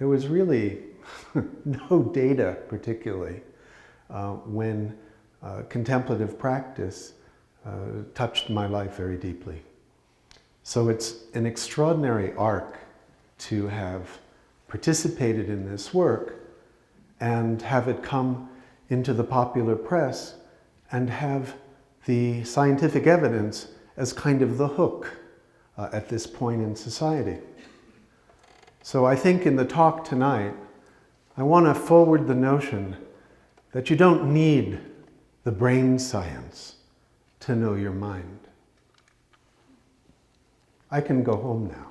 there was really no data particularly when contemplative practice touched my life very deeply. So it's an extraordinary arc to have participated in this work and have it come into the popular press and have the scientific evidence as kind of the hook at this point in society. So I think in the talk tonight, I want to forward the notion that you don't need the brain science to know your mind. I can go home now.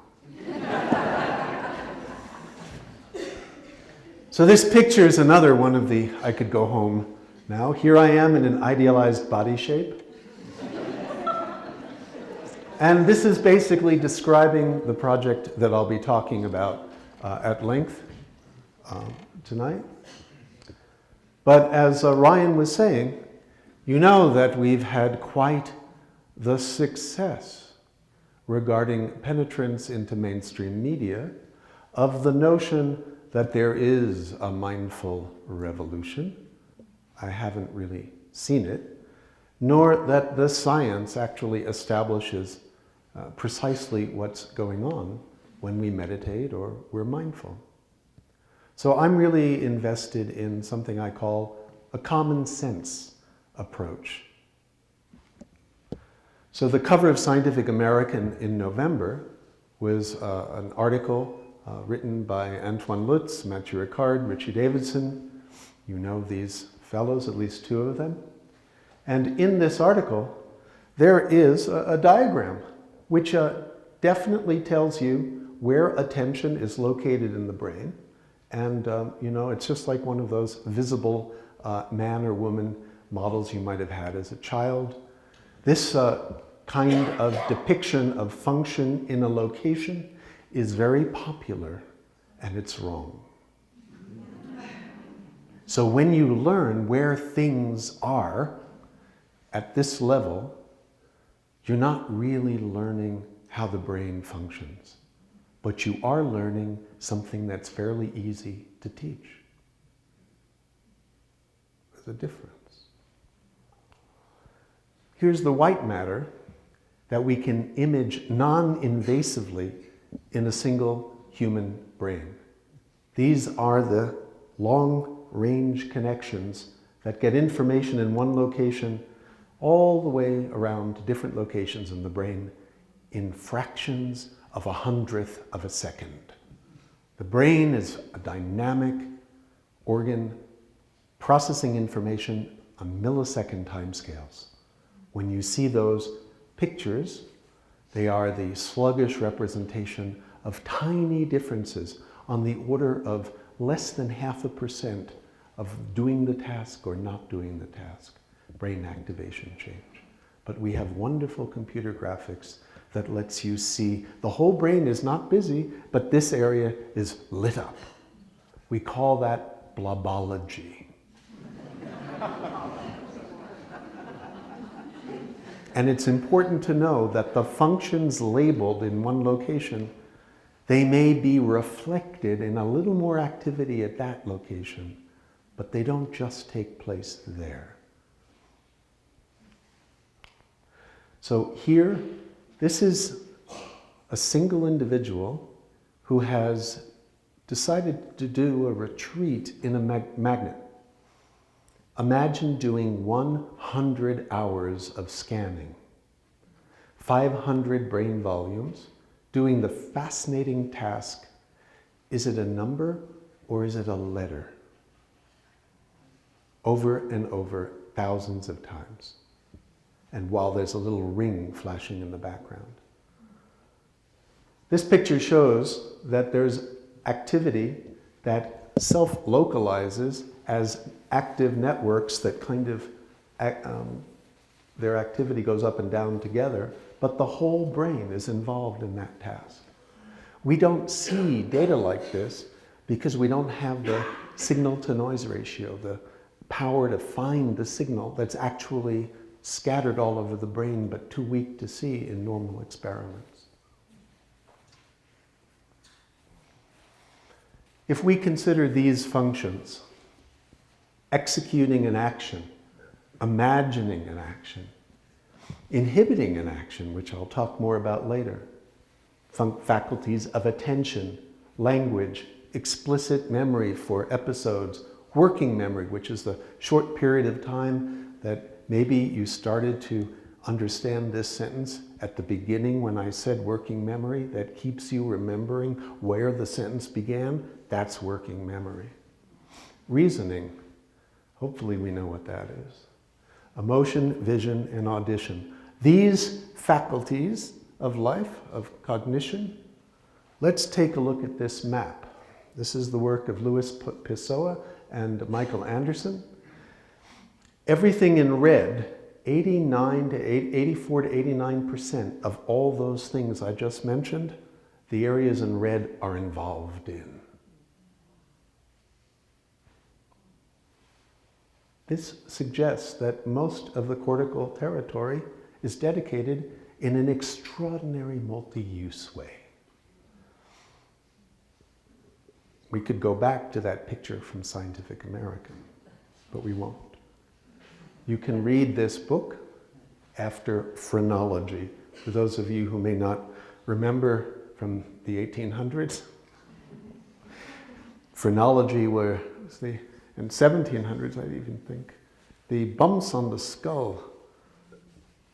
So this picture is another one of the I could go home now. Here I am in an idealized body shape. And this is basically describing the project that I'll be talking about at length tonight. But as Ryan was saying, you know that we've had quite the success regarding penetrance into mainstream media of the notion that there is a mindful revolution. I haven't really seen it, nor that the science actually establishes precisely what's going on when we meditate or we're mindful. So I'm really invested in something I call a common sense approach. So the cover of Scientific American in November was an article written by Antoine Lutz, Mathieu Ricard, Richie Davidson. You know these fellows, at least two of them. And in this article, there is a diagram which definitely tells you where attention is located in the brain. And it's just like one of those visible man or woman models you might have had as a child. This kind of depiction of function in a location is very popular, and it's wrong. So when you learn where things are at this level, you're not really learning how the brain functions, but you are learning something that's fairly easy to teach. There's a difference. Here's the white matter that we can image non-invasively in a single human brain. These are the long-range connections that get information in one location all the way around to different locations in the brain in fractions of 1/100th of a second. The brain is a dynamic organ processing information on millisecond timescales. When you see those pictures, they are the sluggish representation of tiny differences on the order of less than 0.5% of doing the task or not doing the task. Brain activation change. But we have wonderful computer graphics that lets you see the whole brain is not busy, but this area is lit up. We call that blobology. And it's important to know that the functions labeled in one location, they may be reflected in a little more activity at that location, but they don't just take place there. So here, this is a single individual who has decided to do a retreat in a magnet. Imagine doing 100 hours of scanning, 500 brain volumes, doing the fascinating task, is it a number or is it a letter? Over and over, thousands of times. And while there's a little ring flashing in the background. This picture shows that there's activity that self-localizes as active networks that kind of, their activity goes up and down together, but the whole brain is involved in that task. We don't see data like this because we don't have the signal-to-noise ratio, the power to find the signal that's actually scattered all over the brain but too weak to see in normal experiments. If we consider these functions, executing an action, imagining an action, inhibiting an action, which I'll talk more about later, faculties of attention, language, explicit memory for episodes, working memory, which is the short period of time that maybe you started to understand this sentence at the beginning when I said working memory, that keeps you remembering where the sentence began. That's working memory. Reasoning, hopefully we know what that is. Emotion, vision, and audition. These faculties of life, of cognition, let's take a look at this map. This is the work of Louis Pessoa and Michael Anderson. Everything in red, 84 to 89% of all those things I just mentioned, the areas in red are involved in. This suggests that most of the cortical territory is dedicated in an extraordinary multi-use way. We could go back to that picture from Scientific American, but we won't. You can read this book after phrenology. For those of you who may not remember from the 1800s, phrenology was in 1700s, I even think, the bumps on the skull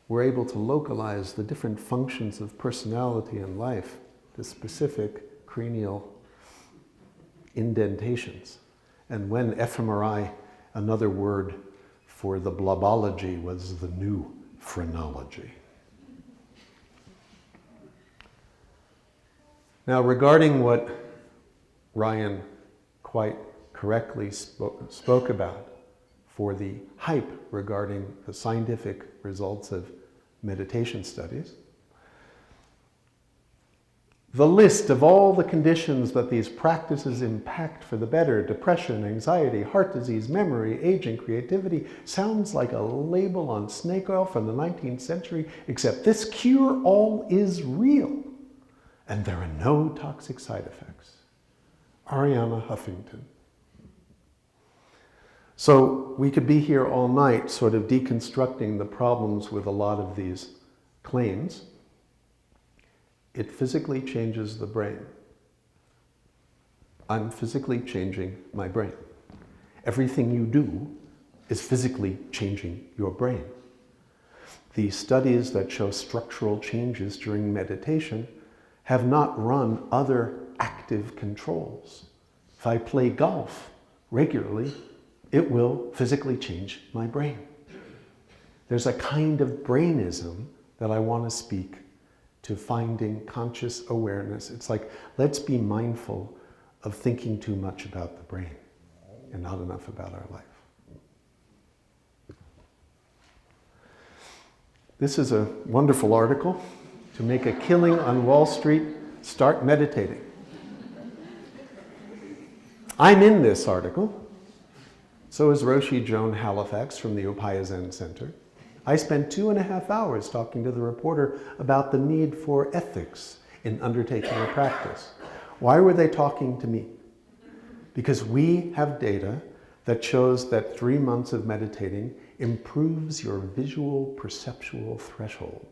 were able to localize the different functions of personality and life, the specific cranial indentations. And when fMRI, another word for the blobology, was the new phrenology. Now, regarding what Ryan quite correctly spoke about for the hype regarding the scientific results of meditation studies, the list of all the conditions that these practices impact for the better, depression, anxiety, heart disease, memory, aging, creativity, sounds like a label on snake oil from the 19th century, except this cure-all is real, and there are no toxic side effects. Arianna Huffington. So we could be here all night sort of deconstructing the problems with a lot of these claims. It physically changes the brain. I'm physically changing my brain. Everything you do is physically changing your brain. The studies that show structural changes during meditation have not run other active controls. If I play golf regularly, it will physically change my brain. There's a kind of brainism that I want to speak to finding conscious awareness. It's like, let's be mindful of thinking too much about the brain and not enough about our life. This is a wonderful article. To make a killing on Wall Street, start meditating. I'm in this article. So is Roshi Joan Halifax from the Upaya Zen Center. I spent 2.5 hours talking to the reporter about the need for ethics in undertaking a practice. Why were they talking to me? Because we have data that shows that 3 months of meditating improves your visual perceptual threshold.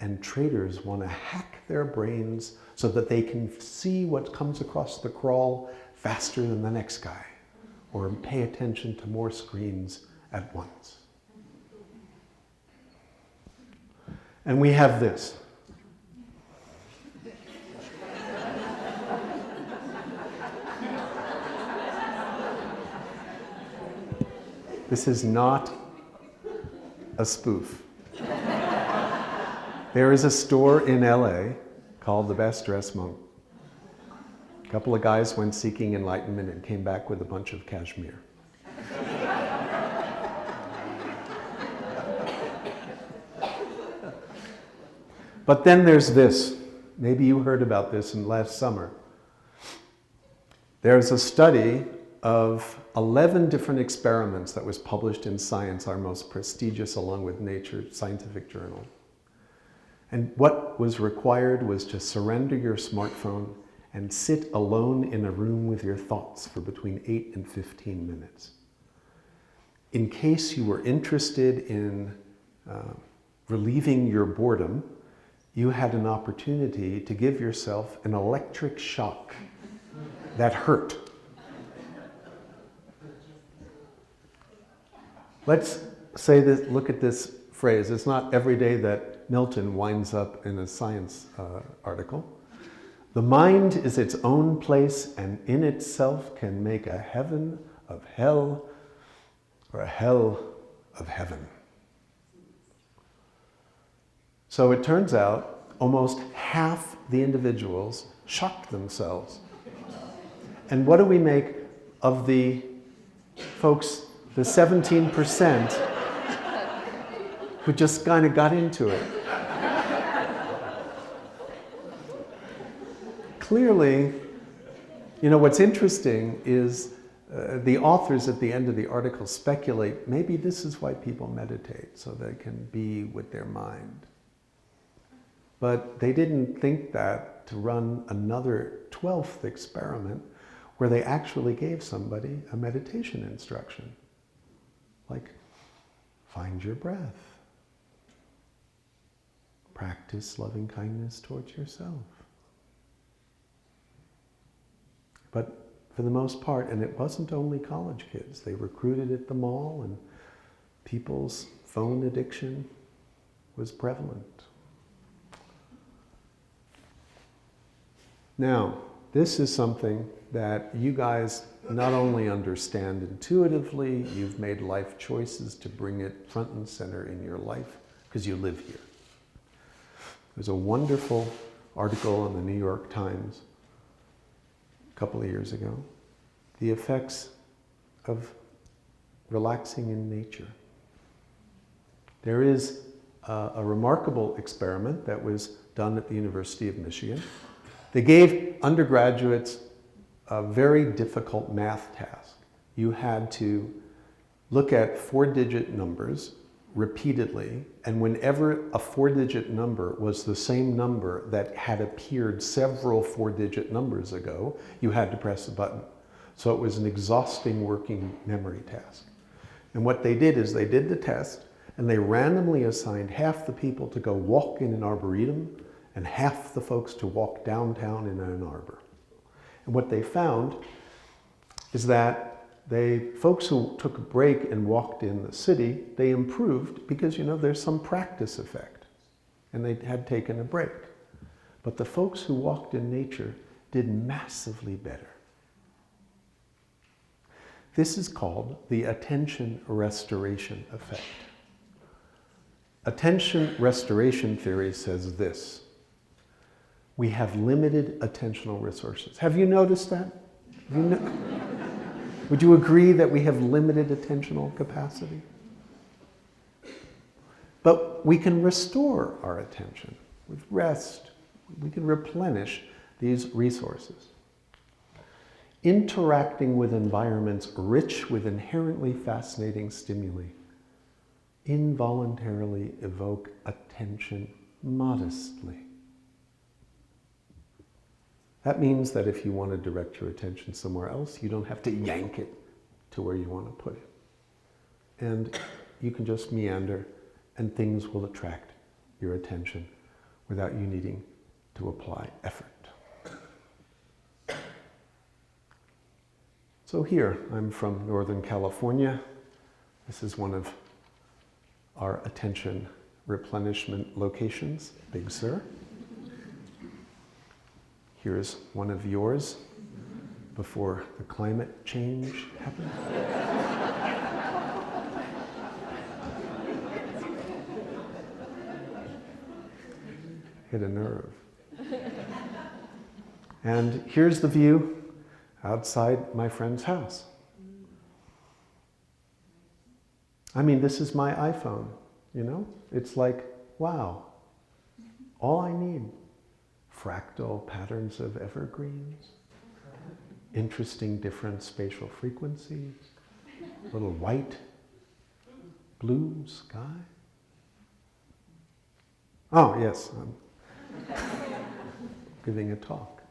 And traders want to hack their brains so that they can see what comes across the crawl faster than the next guy, or pay attention to more screens at once. And we have this. This is not a spoof. There is a store in LA called The Best Dressed Monk. A couple of guys went seeking enlightenment and came back with a bunch of cashmere. But then there's this. Maybe you heard about this in last summer. There's a study of 11 different experiments that was published in Science, our most prestigious, along with Nature, scientific journal. And what was required was to surrender your smartphone and sit alone in a room with your thoughts for between 8 and 15 minutes. In case you were interested in relieving your boredom, you had an opportunity to give yourself an electric shock that hurt. Let's say this, look at this phrase. It's not every day that Milton winds up in a science article. The mind is its own place and in itself can make a heaven of hell or a hell of heaven. So it turns out almost half the individuals shocked themselves. And what do we make of the folks, the 17% who just kind of got into it? Clearly, what's interesting is the authors at the end of the article speculate maybe this is why people meditate, so they can be with their mind. But they didn't think that to run another 12th experiment where they actually gave somebody a meditation instruction. Like, find your breath. Practice loving kindness towards yourself. But for the most part, and it wasn't only college kids, they recruited at the mall and people's phone addiction was prevalent. Now, this is something that you guys not only understand intuitively, you've made life choices to bring it front and center in your life because you live here. There's a wonderful article in the New York Times a couple of years ago, the effects of relaxing in nature. There is a remarkable experiment that was done at the University of Michigan. They gave undergraduates a very difficult math task. You had to look at 4-digit numbers repeatedly, and whenever a 4-digit number was the same number that had appeared several 4-digit numbers ago, you had to press a button. So it was an exhausting working memory task. And what they did is they did the test, and they randomly assigned half the people to go walk in an arboretum and half the folks to walk downtown in Ann Arbor. And what they found is that folks who took a break and walked in the city, they improved because, there's some practice effect. And they had taken a break. But the folks who walked in nature did massively better. This is called the attention restoration effect. Attention restoration theory says this: we have limited attentional resources. Have you noticed that? Would you agree that we have limited attentional capacity? But we can restore our attention with rest. We can replenish these resources. Interacting with environments rich with inherently fascinating stimuli involuntarily evoke attention modestly. That means that if you want to direct your attention somewhere else, you don't have to yank it to where you want to put it. And you can just meander, and things will attract your attention without you needing to apply effort. So here, I'm from Northern California. This is one of our attention replenishment locations, Big Sur. Here's one of yours before the climate change happened. Hit a nerve. And here's the view outside my friend's house. I mean, this is my iPhone, It's like, wow, all I need. Fractal patterns of evergreens, interesting different spatial frequencies, little white, blue sky. Oh, yes, I'm giving a talk.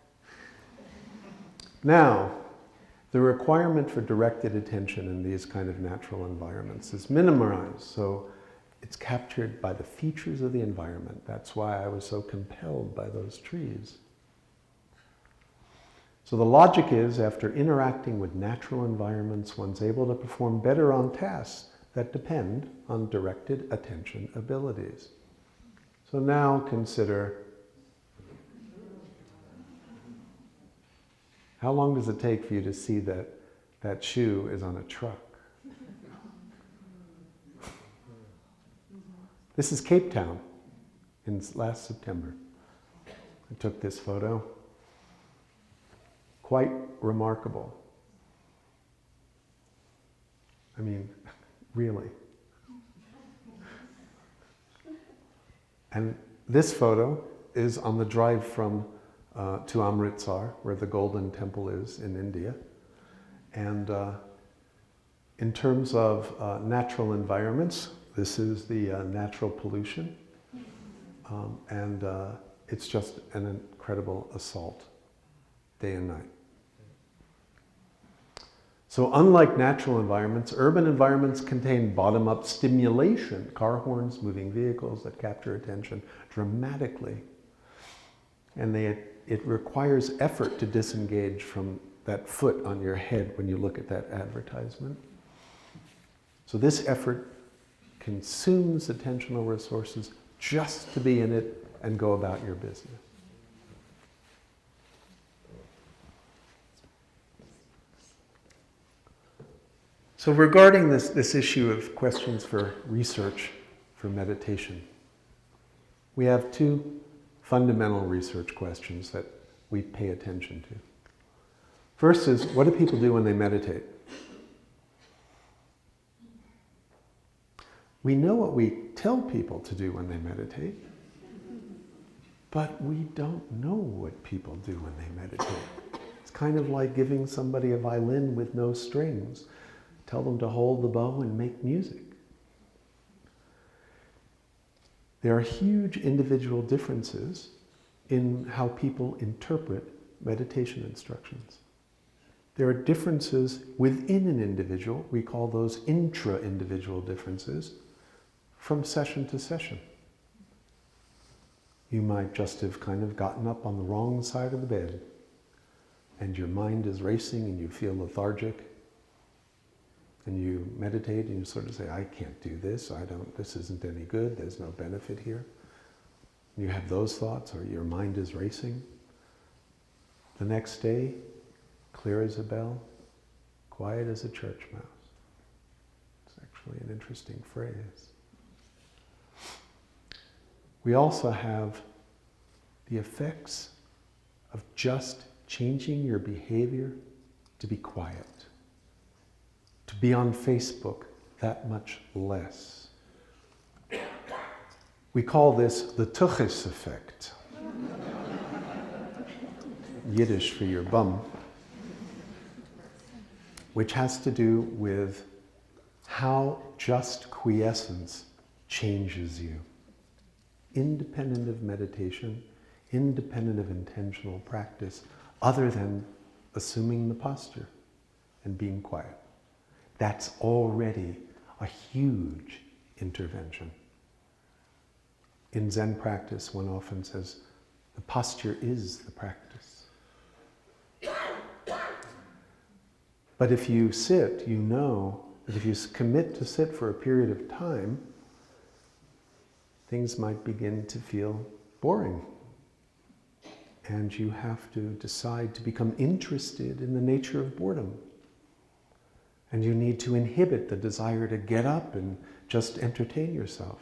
Now, the requirement for directed attention in these kind of natural environments is minimized, so it's captured by the features of the environment. That's why I was so compelled by those trees. So the logic is, after interacting with natural environments, one's able to perform better on tasks that depend on directed attention abilities. So now consider, how long does it take for you to see that that shoe is on a truck? This is Cape Town in last September. I took this photo. Quite remarkable. I mean, really. And this photo is on the drive from to Amritsar, where the Golden Temple is in India. And in terms of natural environments, this is the natural pollution. And it's just an incredible assault, day and night. So unlike natural environments, urban environments contain bottom-up stimulation, car horns, moving vehicles that capture attention dramatically. And it requires effort to disengage from that foot on your head when you look at that advertisement. So this effort consumes attentional resources just to be in it and go about your business. So regarding this issue of questions for research for meditation, we have two fundamental research questions that we pay attention to. First is, what do people do when they meditate? We know what we tell people to do when they meditate, but we don't know what people do when they meditate. It's kind of like giving somebody a violin with no strings. Tell them to hold the bow and make music. There are huge individual differences in how people interpret meditation instructions. There are differences within an individual, we call those intra-individual differences, from session to session. You might just have kind of gotten up on the wrong side of the bed, and your mind is racing and you feel lethargic. And you meditate and you sort of say, I can't do this, this isn't any good, there's no benefit here. And you have those thoughts, or your mind is racing. The next day, clear as a bell, quiet as a church mouse. It's actually an interesting phrase. We also have the effects of just changing your behavior to be quiet. To be on Facebook that much less. We call this the tuchis effect. Yiddish for your bum. Which has to do with how just quiescence changes you. Independent of meditation, independent of intentional practice, other than assuming the posture and being quiet. That's already a huge intervention. In Zen practice, one often says, the posture is the practice. But if you sit, you know that if you commit to sit for a period of time, things might begin to feel boring. And you have to decide to become interested in the nature of boredom. And you need to inhibit the desire to get up and just entertain yourself.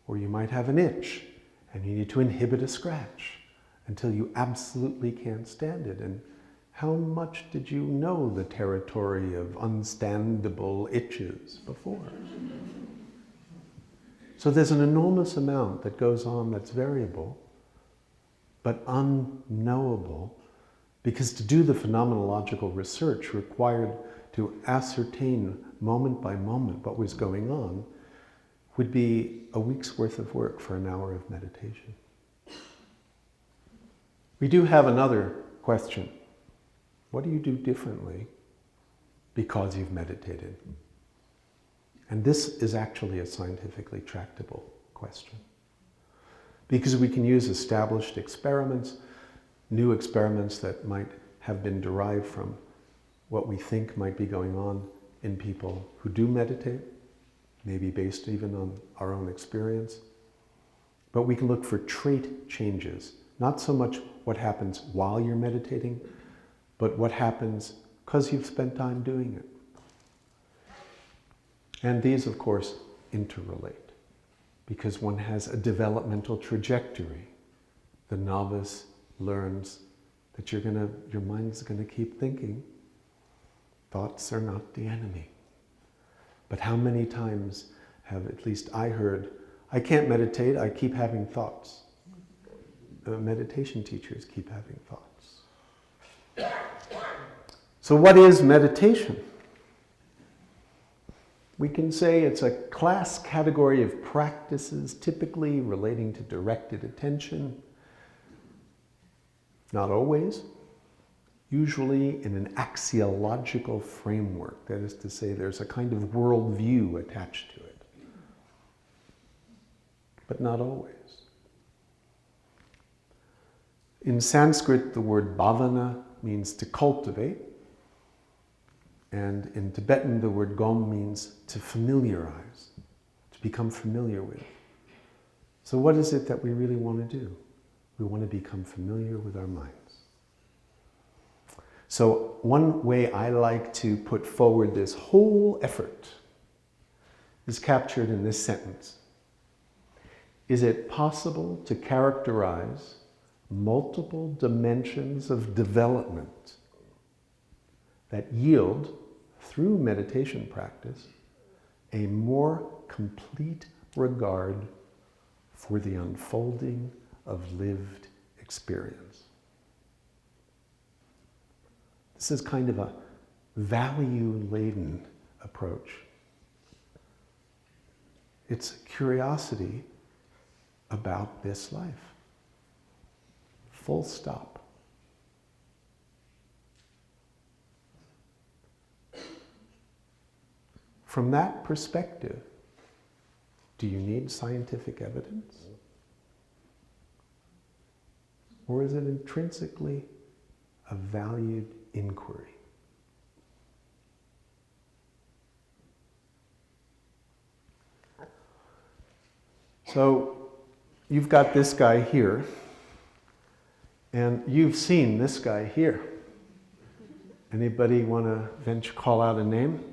Or you might have an itch, and you need to inhibit a scratch until you absolutely can't stand it. And how much did you know the territory of unstandable itches before? So there's an enormous amount that goes on that's variable, but unknowable, because to do the phenomenological research required to ascertain moment by moment what was going on would be a week's worth of work for an hour of meditation. We do have another question. What do you do differently because you've meditated? And this is actually a scientifically tractable question. Because we can use established experiments, new experiments that might have been derived from what we think might be going on in people who do meditate, maybe based even on our own experience. But we can look for trait changes, not so much what happens while you're meditating, but what happens because you've spent time doing it. And these, of course, interrelate, because one has a developmental trajectory. The novice learns that your mind's gonna keep thinking. Thoughts are not the enemy. But how many times have, at least I heard, I can't meditate, I keep having thoughts. Meditation teachers keep having thoughts. So what is meditation? We can say it's a class category of practices typically relating to directed attention. Not always. Usually in an axiological framework. That is to say, there's a kind of worldview attached to it. But not always. In Sanskrit, the word bhavana means to cultivate. And in Tibetan, the word gom means to familiarize, to become familiar with. So what is it that we really want to do? We want to become familiar with our minds. So one way I like to put forward this whole effort is captured in this sentence. Is it possible to characterize multiple dimensions of development that yield, through meditation practice, a more complete regard for the unfolding of lived experience? This is kind of a value-laden approach. It's curiosity about this life. Full stop. From that perspective, do you need scientific evidence? Or is it intrinsically a valued inquiry? So, you've got this guy here, and you've seen this guy here. Anybody want to call out a name?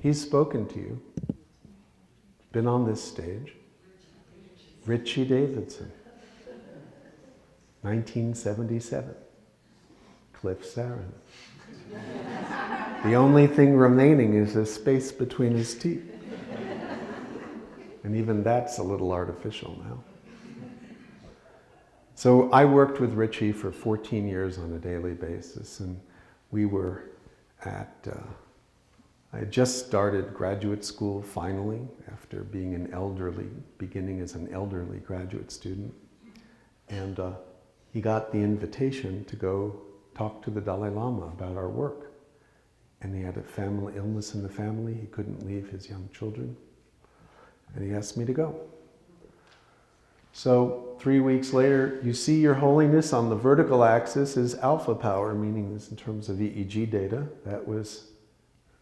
He's spoken to you, been on this stage. Richie Davidson, 1977, Cliff Saron. The only thing remaining is a space between his teeth. And even that's a little artificial now. So I worked with Richie for 14 years on a daily basis, and we were at I had just started graduate school finally, after being beginning as an elderly graduate student. And he got the invitation to go talk to the Dalai Lama about our work. And he had a family illness in the family. He couldn't leave his young children. And he asked me to go. So 3 weeks later, you see, Your Holiness, on the vertical axis is alpha power, meaning this in terms of EEG data. That was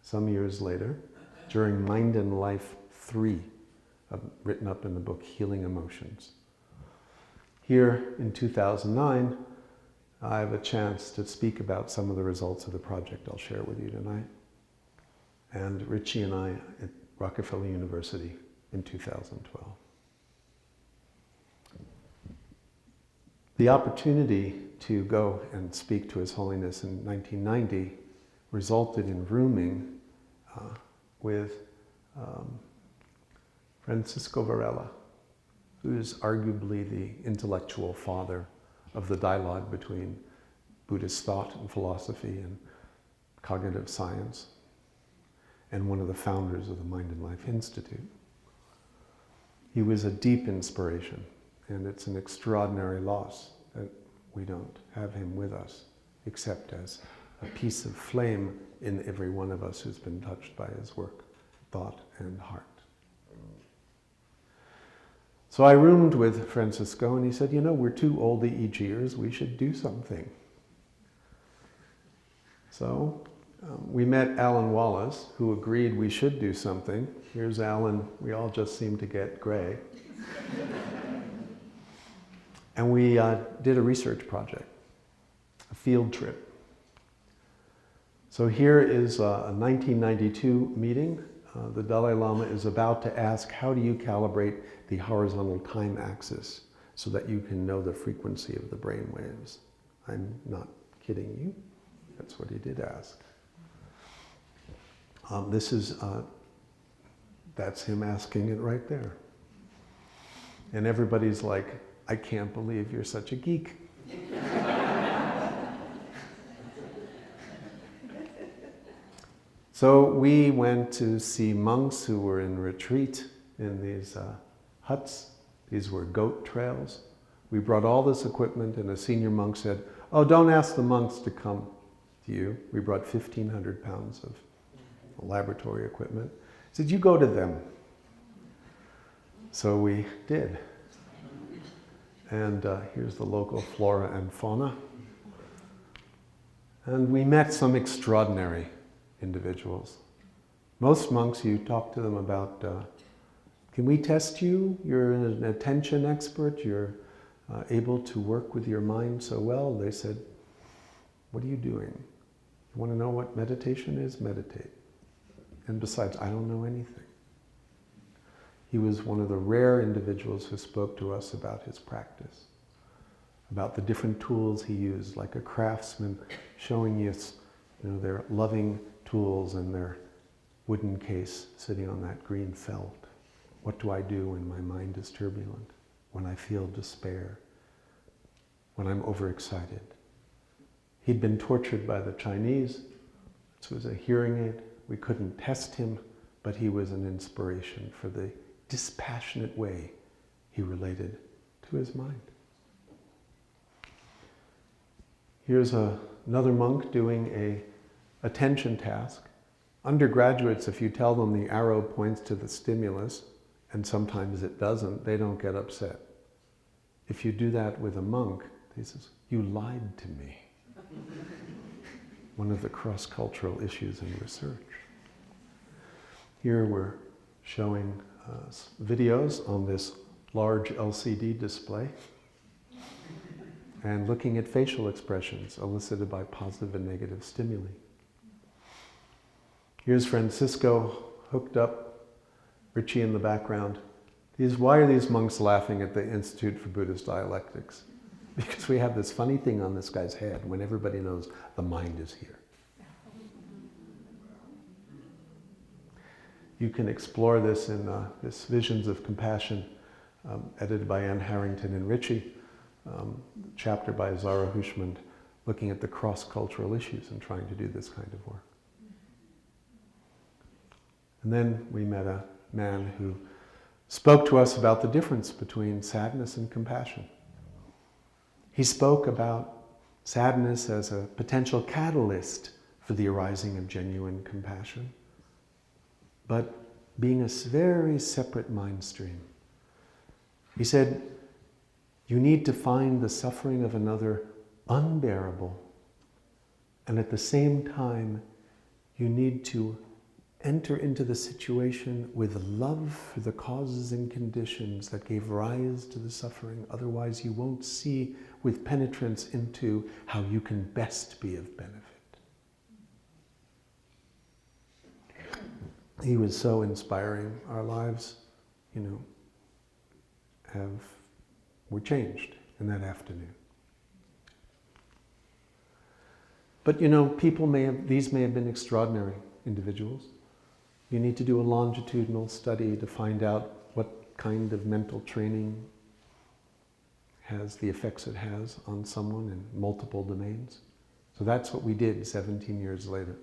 some years later, during Mind and Life 3, written up in the book Healing Emotions. Here in 2009, I have a chance to speak about some of the results of the project I'll share with you tonight. And Richie and I at Rockefeller University in 2012. The opportunity to go and speak to His Holiness in 1990 resulted in rooming with Francisco Varela, who is arguably the intellectual father of the dialogue between Buddhist thought and philosophy and cognitive science, and one of the founders of the Mind and Life Institute. He was a deep inspiration, and it's an extraordinary loss that we don't have him with us, except as a piece of flame in every one of us who's been touched by his work, thought and heart. So I roomed with Francisco, and he said, we're two old EEGers, we should do something. So we met Alan Wallace, who agreed we should do something. Here's Alan, we all just seem to get gray. And we did a research project, a field trip. So here is a 1992 meeting. The Dalai Lama is about to ask, how do you calibrate the horizontal time axis so that you can know the frequency of the brain waves? I'm not kidding you. That's what he did ask. That's him asking it right there. And everybody's like, I can't believe you're such a geek. So we went to see monks who were in retreat in these huts. These were goat trails. We brought all this equipment, and a senior monk said, oh, don't ask the monks to come to you. We brought 1,500 pounds of laboratory equipment. He said, you go to them. So we did. And here's the local flora and fauna. And we met some extraordinary individuals. Most monks, you talk to them about, can we test you? You're an attention expert. You're able to work with your mind so well. They said, what are you doing? You want to know what meditation is? Meditate. And besides, I don't know anything. He was one of the rare individuals who spoke to us about his practice, about the different tools he used, like a craftsman showing us, their loving tools and their wooden case sitting on that green felt. What do I do when my mind is turbulent? When I feel despair? When I'm overexcited? He'd been tortured by the Chinese. This was a hearing aid. We couldn't test him, but he was an inspiration for the dispassionate way he related to his mind. Here's another monk doing a attention task. Undergraduates, if you tell them the arrow points to the stimulus, and sometimes it doesn't, they don't get upset. If you do that with a monk, he says, you lied to me. One of the cross-cultural issues in research. Here we're showing videos on this large LCD display and looking at facial expressions elicited by positive and negative stimuli. Here's Francisco hooked up, Richie in the background. Why are these monks laughing at the Institute for Buddhist Dialectics? Because we have this funny thing on this guy's head when everybody knows the mind is here. You can explore this in this Visions of Compassion, edited by Anne Harrington and Richie, chapter by Zara Hushman, looking at the cross-cultural issues and trying to do this kind of work. And then we met a man who spoke to us about the difference between sadness and compassion. He spoke about sadness as a potential catalyst for the arising of genuine compassion, but being a very separate mind stream. He said, you need to find the suffering of another unbearable, and at the same time, you need to enter into the situation with love for the causes and conditions that gave rise to the suffering. Otherwise, you won't see with penetrance into how you can best be of benefit. He was so inspiring. Our lives, were changed in that afternoon. But these may have been extraordinary individuals. You need to do a longitudinal study to find out what kind of mental training has the effects it has on someone in multiple domains. So that's what we did 17 years later.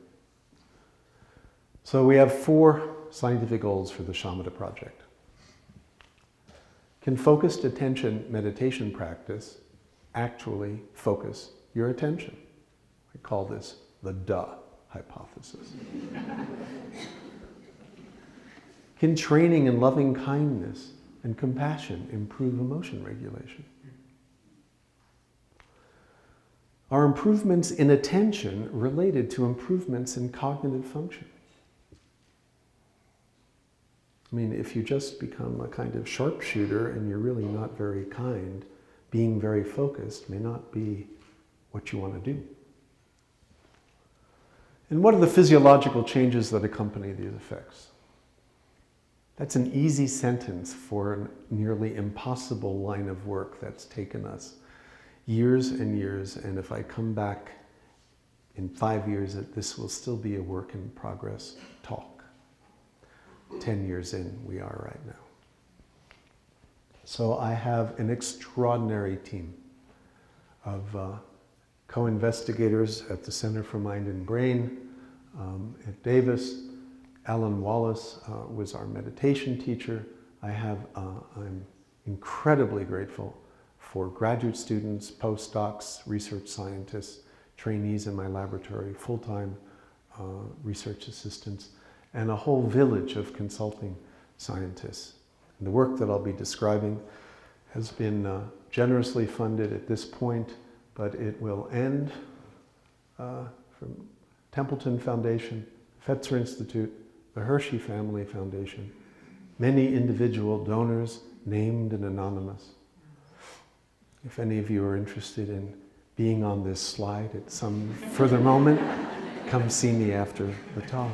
So we have 4 scientific goals for the Shamatha Project. Can focused attention meditation practice actually focus your attention. I call this the duh hypothesis. Can training in loving kindness and compassion improve emotion regulation? Are improvements in attention related to improvements in cognitive function? I mean, if you just become a kind of sharpshooter and you're really not very kind, being very focused may not be what you want to do. And what are the physiological changes that accompany these effects? That's an easy sentence for a nearly impossible line of work that's taken us years and years, and if I come back in 5 years, this will still be a work in progress talk. 10 years in, we are right now. So I have an extraordinary team of co-investigators at the Center for Mind and Brain at Davis. Alan Wallace was our meditation teacher. I'm incredibly grateful for graduate students, postdocs, research scientists, trainees in my laboratory, full-time research assistants, and a whole village of consulting scientists. And the work that I'll be describing has been generously funded at this point, but it will end from Templeton Foundation, Fetzer Institute, the Hershey Family Foundation, many individual donors, named and anonymous. If any of you are interested in being on this slide at some further moment, come see me after the talk.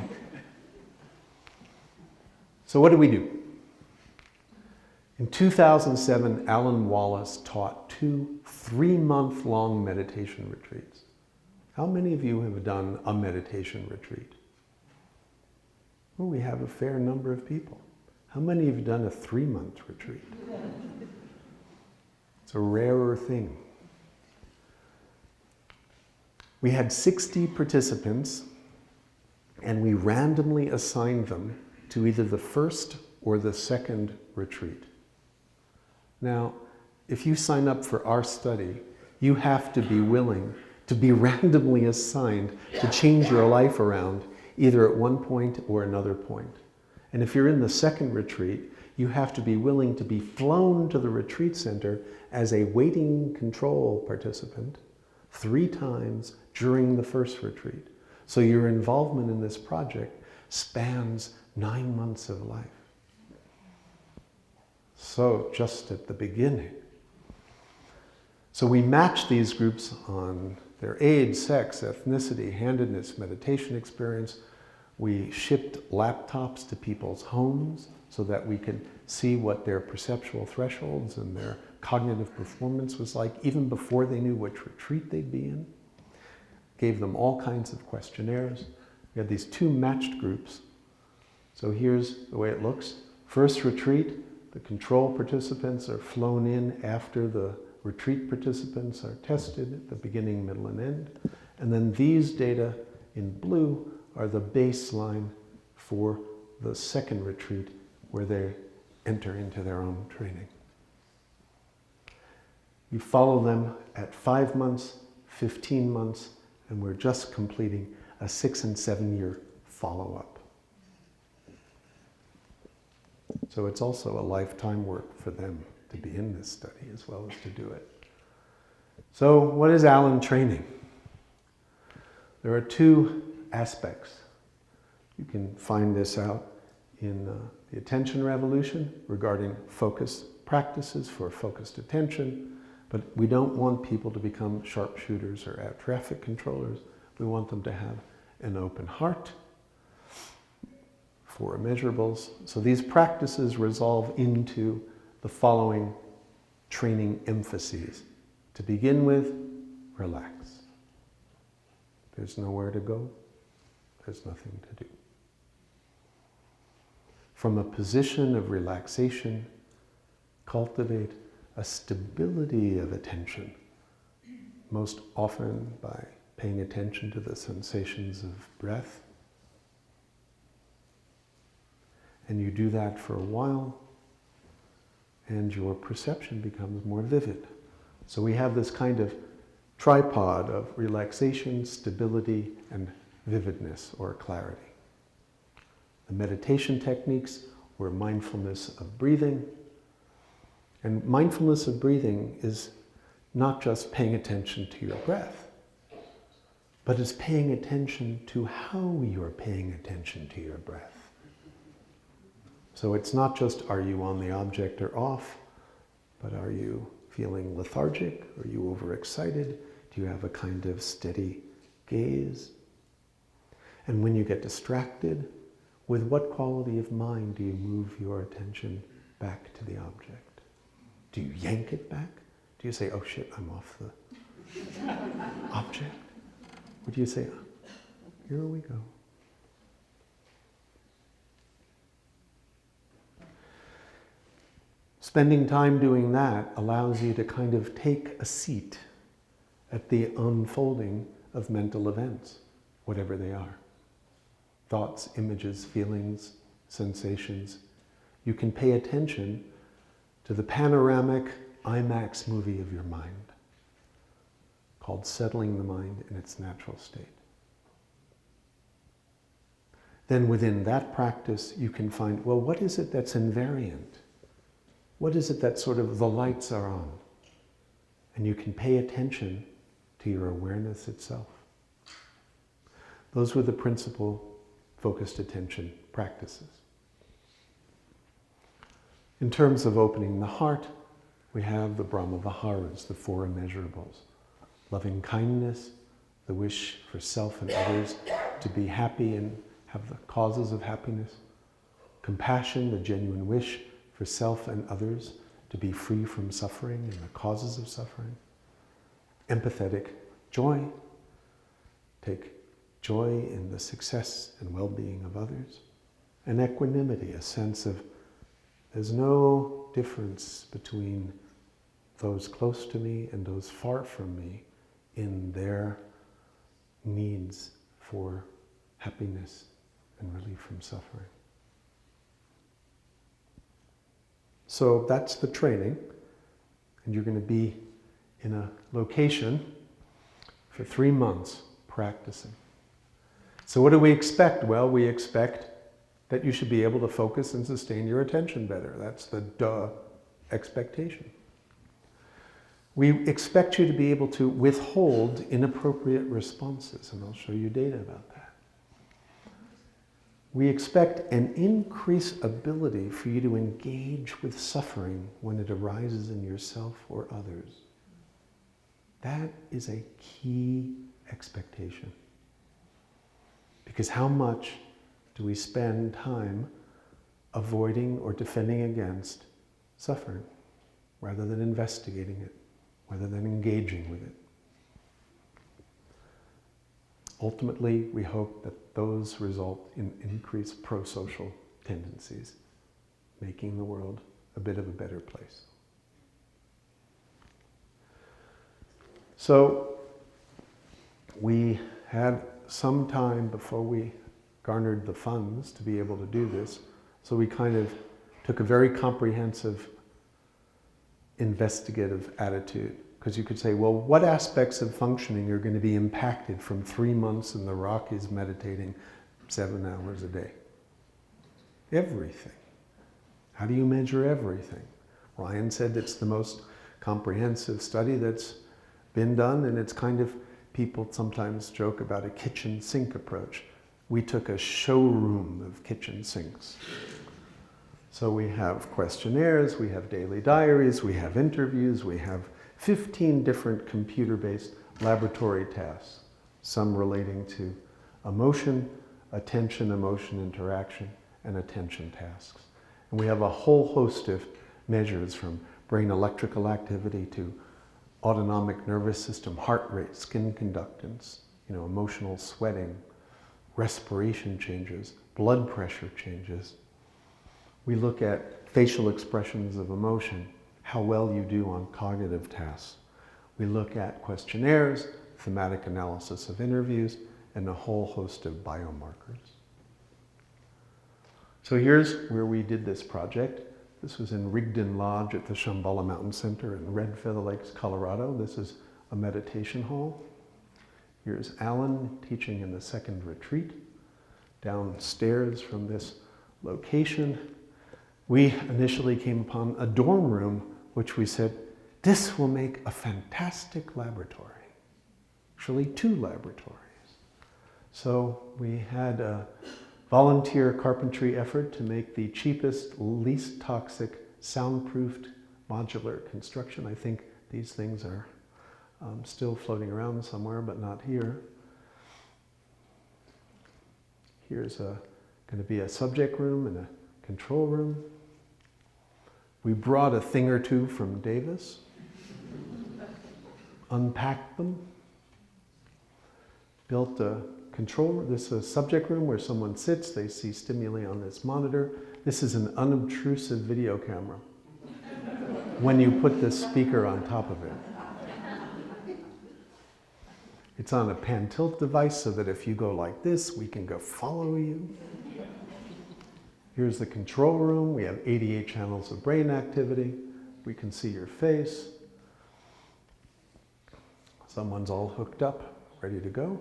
So what do we do? In 2007, Alan Wallace taught 2 3-month-long meditation retreats. How many of you have done a meditation retreat? Well, we have a fair number of people. How many have done a 3-month retreat? It's a rarer thing. We had 60 participants, and we randomly assigned them to either the first or the second retreat. Now, if you sign up for our study, you have to be willing to be randomly assigned to change your life around either at one point or another point. And if you're in the second retreat, you have to be willing to be flown to the retreat center as a waiting control participant 3 times during the first retreat. So your involvement in this project spans 9 months of life. So just at the beginning. So we match these groups on their age, sex, ethnicity, handedness, meditation experience. We shipped laptops to people's homes so that we could see what their perceptual thresholds and their cognitive performance was like, even before they knew which retreat they'd be in. Gave them all kinds of questionnaires. We had these 2 matched groups. So here's the way it looks. First retreat, the control participants are flown in after the retreat participants are tested at the beginning, middle, and end. And then these data in blue are the baseline for the second retreat where they enter into their own training. You follow them at 5 months, 15 months, and we're just completing a 6 and 7 year follow-up. So it's also a lifetime work for them to be in this study as well as to do it. So what is Alan training? There are 2 aspects. You can find this out in the Attention Revolution regarding focus practices for focused attention, but we don't want people to become sharpshooters or air traffic controllers. We want them to have an open heart for immeasurables. So these practices resolve into the following training emphases. To begin with, relax. There's nowhere to go. There's nothing to do. From a position of relaxation, cultivate a stability of attention, most often by paying attention to the sensations of breath. And you do that for a while, and your perception becomes more vivid. So we have this kind of tripod of relaxation, stability, and vividness or clarity. The meditation techniques were mindfulness of breathing. And mindfulness of breathing is not just paying attention to your breath, but it's paying attention to how you're paying attention to your breath. So it's not just are you on the object or off, but are you feeling lethargic? Are you overexcited? Do you have a kind of steady gaze? And when you get distracted, with what quality of mind do you move your attention back to the object? Do you yank it back? Do you say, oh shit, I'm off the object? Or do you say, here we go? Spending time doing that allows you to kind of take a seat at the unfolding of mental events, whatever they are. Thoughts, images, feelings, sensations. You can pay attention to the panoramic IMAX movie of your mind, called Settling the Mind in its Natural State. Then within that practice, you can find, well, what is it that's invariant? What is it that sort of the lights are on? And you can pay attention to your awareness itself. Those were the principal focused attention practices. In terms of opening the heart, we have the Brahma Viharas, the four immeasurables. Loving kindness, the wish for self and others to be happy and have the causes of happiness. Compassion, the genuine wish for self and others to be free from suffering and the causes of suffering. Empathetic joy, take joy in the success and well-being of others. And equanimity, a sense of there's no difference between those close to me and those far from me in their needs for happiness and relief from suffering. So that's the training, and you're going to be in a location for 3 months practicing. So what do we expect? Well, we expect that you should be able to focus and sustain your attention better. That's the expectation. We expect you to be able to withhold inappropriate responses, and I'll show you data about that. We expect an increased ability for you to engage with suffering when it arises in yourself or others. That is a key expectation. Because how much do we spend time avoiding or defending against suffering rather than investigating it, rather than engaging with it? Ultimately, we hope that those result in increased pro-social tendencies, making the world a bit of a better place. So, we had some time before we garnered the funds to be able to do this, so we kind of took a very comprehensive investigative attitude. Because you could say, well, what aspects of functioning are going to be impacted from 3 months in the Rockies meditating 7 hours a day? Everything. How do you measure everything? Ryan said it's the most comprehensive study that's been done, and it's kind of, people sometimes joke about a kitchen sink approach. We took a showroom of kitchen sinks. So we have questionnaires, we have daily diaries, we have interviews, we have 15 different computer-based laboratory tasks, some relating to emotion, attention, emotion interaction, and attention tasks. And we have a whole host of measures from brain electrical activity to autonomic nervous system, heart rate, skin conductance, emotional sweating, respiration changes, blood pressure changes. We look at facial expressions of emotion, how well you do on cognitive tasks. We look at questionnaires, thematic analysis of interviews, and a whole host of biomarkers. So here's where we did this project. This was in Rigdon Lodge at the Shambhala Mountain Center in Red Feather Lakes, Colorado. This is a meditation hall. Here's Alan teaching in the second retreat. Downstairs from this location, we initially came upon a dorm room, which we said, this will make a fantastic laboratory. Actually, 2 laboratories. So we had a volunteer carpentry effort to make the cheapest, least toxic, soundproofed modular construction. I think these things are still floating around somewhere, but not here. Here's going to be a subject room and a control room. We brought a thing or two from Davis, unpacked them, built a control room. This is a subject room where someone sits, they see stimuli on this monitor. This is an unobtrusive video camera when you put this speaker on top of it. It's on a pan tilt device so that if you go like this, we can go follow you. Here's the control room. We have 88 channels of brain activity. We can see your face. Someone's all hooked up, ready to go.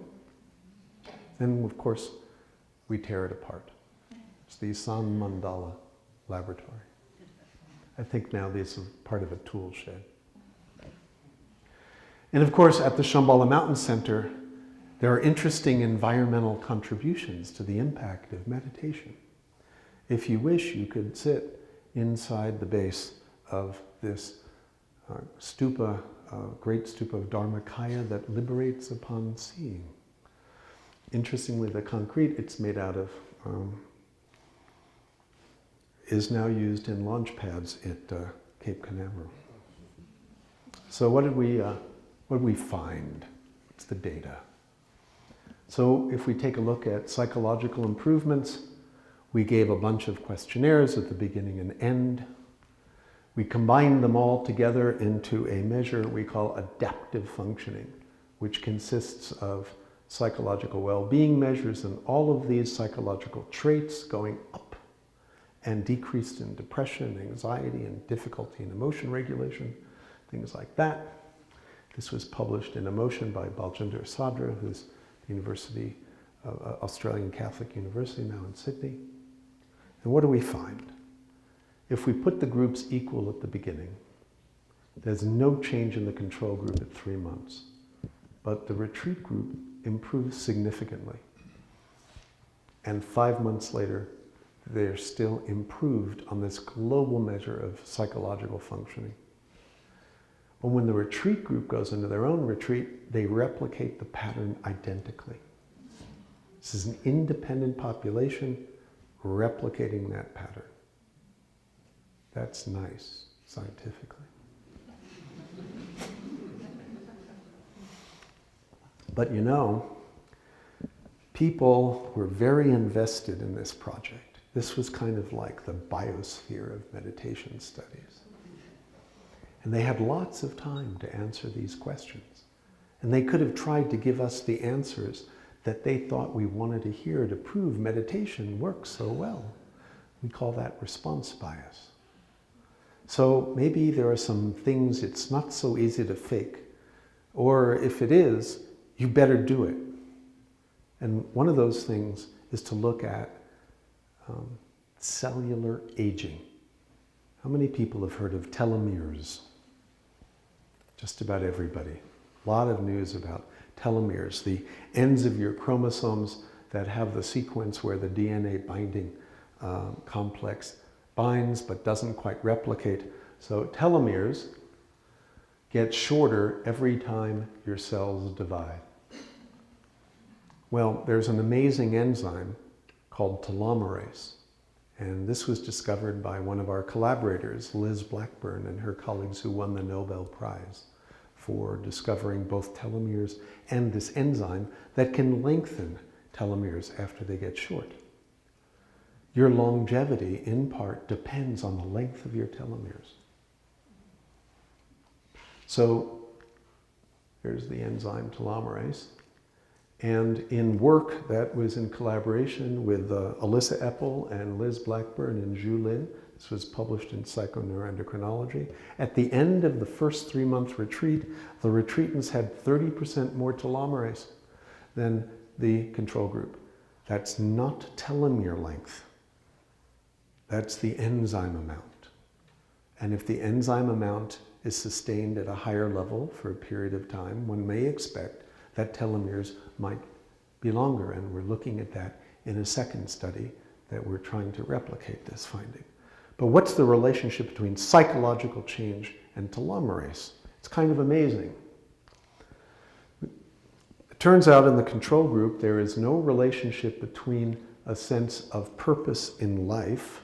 And of course, we tear it apart. It's the San Mandala laboratory. I think now this is part of a tool shed. And of course, at the Shambhala Mountain Center, there are interesting environmental contributions to the impact of meditation. If you wish, you could sit inside the base of this stupa, great stupa of Dharmakaya that liberates upon seeing. Interestingly, the concrete it's made out of is now used in launch pads at Cape Canaveral. So what did we find? It's the data. So if we take a look at psychological improvements, we gave a bunch of questionnaires at the beginning and end. We combined them all together into a measure we call adaptive functioning, which consists of psychological well-being measures and all of these psychological traits going up and decreased in depression, anxiety, and difficulty in emotion regulation, things like that. This was published in Emotion by Baljinder Sadra, who's the Australian Catholic University now in Sydney. And what do we find? If we put the groups equal at the beginning, there's no change in the control group at 3 months. But the retreat group improves significantly. And 5 months later, they're still improved on this global measure of psychological functioning. But when the retreat group goes into their own retreat, they replicate the pattern identically. This is an independent population replicating that pattern. That's nice, scientifically. But you know, people were very invested in this project. This was kind of like the biosphere of meditation studies. And they had lots of time to answer these questions. And they could have tried to give us the answers that they thought we wanted to hear to prove meditation works so well. We call that response bias. So maybe there are some things it's not so easy to fake. Or if it is, you better do it. And one of those things is to look at cellular aging. How many people have heard of telomeres? Just about everybody. A lot of news about telomeres, the ends of your chromosomes that have the sequence where the DNA binding complex binds but doesn't quite replicate. So telomeres get shorter every time your cells divide. Well, there's an amazing enzyme called telomerase. And this was discovered by one of our collaborators, Liz Blackburn, and her colleagues who won the Nobel Prize for discovering both telomeres and this enzyme that can lengthen telomeres after they get short. Your longevity, in part, depends on the length of your telomeres. So, here's the enzyme telomerase. And in work that was in collaboration with Alyssa Epple and Liz Blackburn and Zhu Lin, this was published in Psychoneuroendocrinology. At the end of the first 3-month retreat, the retreatants had 30% more telomerase than the control group. That's not telomere length. That's the enzyme amount. And if the enzyme amount is sustained at a higher level for a period of time, one may expect that telomeres might be longer. And we're looking at that in a second study that we're trying to replicate this finding. But what's the relationship between psychological change and telomerase? It's kind of amazing. It turns out in the control group, there is no relationship between a sense of purpose in life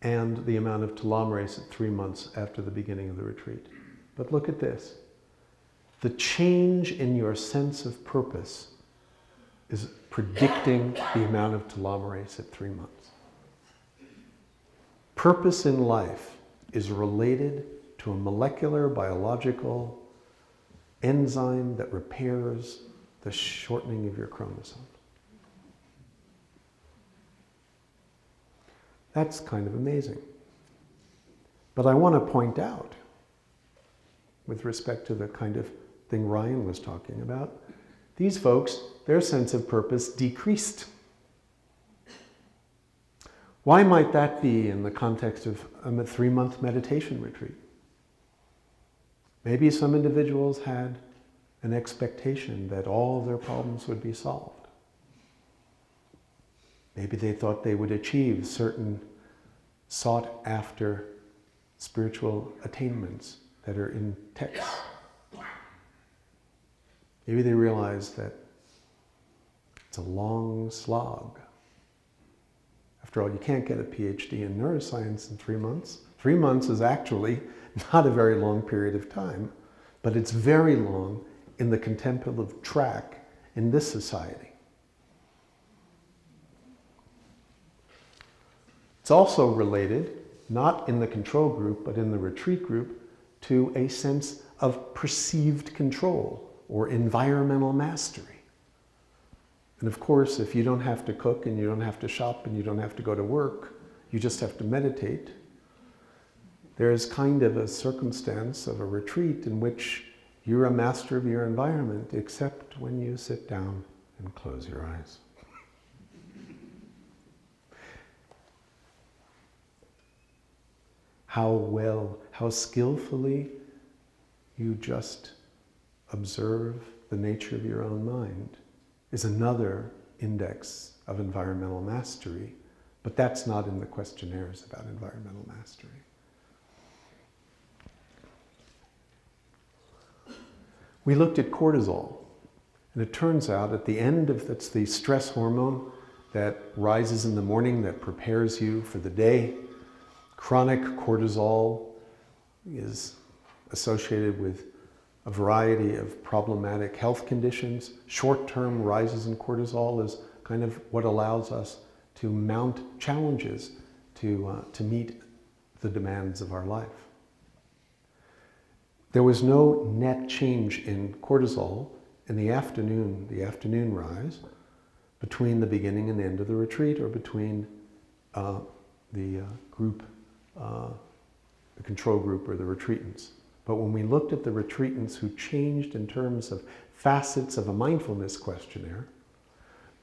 and the amount of telomerase at 3 months after the beginning of the retreat. But look at this. The change in your sense of purpose is predicting the amount of telomerase at 3 months. Purpose in life is related to a molecular biological enzyme that repairs the shortening of your chromosome. That's kind of amazing. But I want to point out, with respect to the kind of thing Ryan was talking about, these folks, their sense of purpose decreased. Why might that be in the context of a 3-month meditation retreat? Maybe some individuals had an expectation that all their problems would be solved. Maybe they thought they would achieve certain sought after spiritual attainments that are in texts. Maybe they realized that it's a long slog. After all, you can't get a PhD in neuroscience in 3 months. 3 months is actually not a very long period of time, but it's very long in the contemplative track in this society. It's also related, not in the control group, but in the retreat group, to a sense of perceived control or environmental mastery. And of course, if you don't have to cook and you don't have to shop and you don't have to go to work, you just have to meditate, there is kind of a circumstance of a retreat in which you're a master of your environment, except when you sit down and close your eyes. How well, how skillfully you just observe the nature of your own mind is another index of environmental mastery, but that's not in the questionnaires about environmental mastery. We looked at cortisol, and it turns out at the end of, that's the stress hormone that rises in the morning that prepares you for the day. Chronic cortisol is associated with a variety of problematic health conditions. Short-term rises in cortisol is kind of what allows us to mount challenges to meet the demands of our life. There was no net change in cortisol in the afternoon rise, between the beginning and end of the retreat, or between the control group or the retreatants. But when we looked at the retreatants who changed in terms of facets of a mindfulness questionnaire,